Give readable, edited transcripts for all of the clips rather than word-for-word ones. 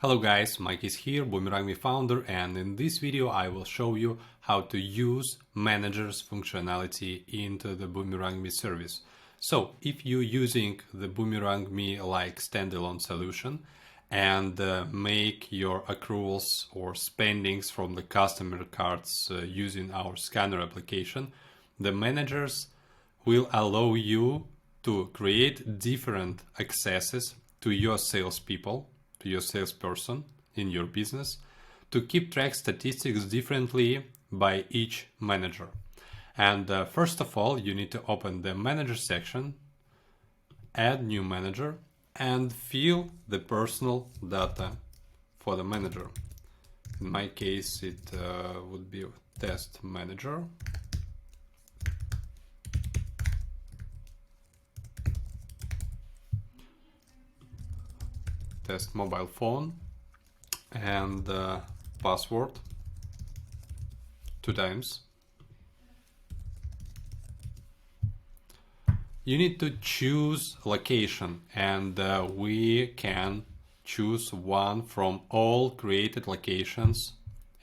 Hello guys, Mike is here, Boomerang Me founder, and in this video I will show you how to use managers functionality into the Boomerang Me service. So if you're using the Boomerang Me like standalone solution and make your accruals or spendings from the customer cards using our scanner application, the managers will allow you to create different accesses to your salespeople, to your salesperson in your business, to keep track statistics differently by each manager. And first of all, you need to open the manager section, add new manager, and fill the personal data for the manager. In my case, it would be test manager. Test mobile phone and password 2 times. You need to choose location, and we can choose one from all created locations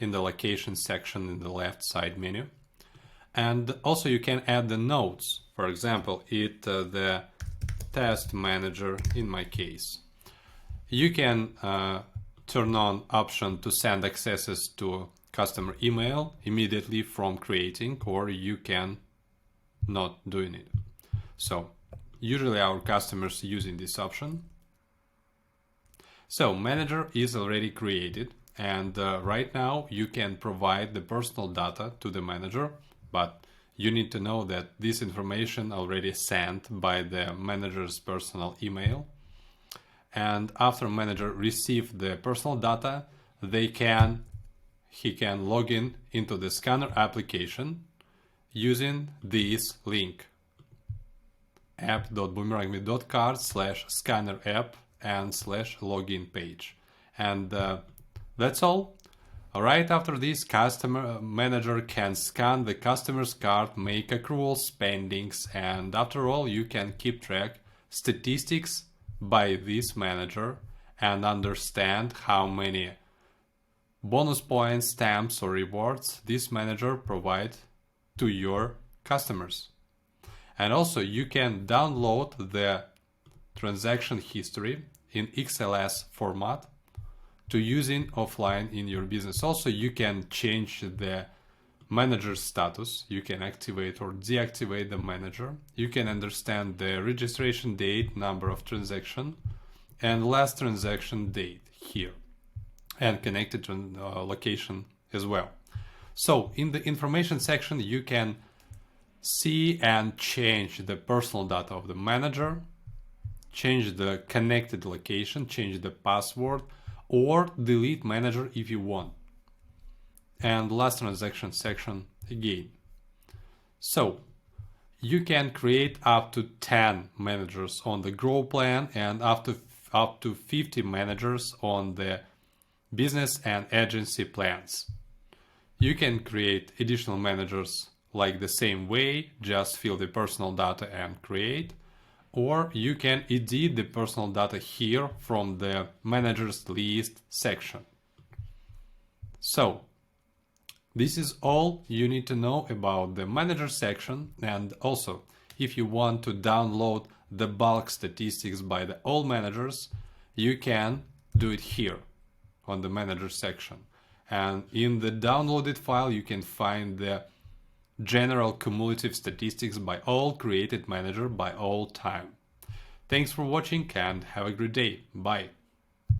in the location section in the left side menu. And also you can add the notes. For example, the test manager in my case. You can turn on option to send accesses to customer email immediately from creating, or you can not doing it. So usually our customers using this option. So manager is already created, and right now you can provide the personal data to the manager, but you need to know that this information already sent by the manager's personal email. And after manager receive the personal data, he can log in into the scanner application using this link, app.boomerangme.card/scanner app and /login page. And that's all. Right after this, customer manager can scan the customer's card, make accruals, spendings, and after all, you can keep track statistics by this manager and understand how many bonus points, stamps or rewards this manager provide to your customers. And also you can download the transaction history in XLS format to using offline in your business. Also you can change the manager status. You can activate or deactivate the manager. You can understand the registration date, number of transaction, and last transaction date here, and connected to location as well. So in the information section, you can see and change the personal data of the manager, change the connected location, change the password, or delete manager if you want. And last transaction section again. So you can create up to 10 managers on the Grow plan and up to 50 managers on the business and agency plans. You can create additional managers like the same way, just fill the personal data and create, or you can edit the personal data here from the managers list section. So this is all you need to know about the manager section. And also, if you want to download the bulk statistics by the all managers, you can do it here on the manager section. And in the downloaded file, you can find the general cumulative statistics by all created manager by all time. Thanks for watching and have a great day. Bye.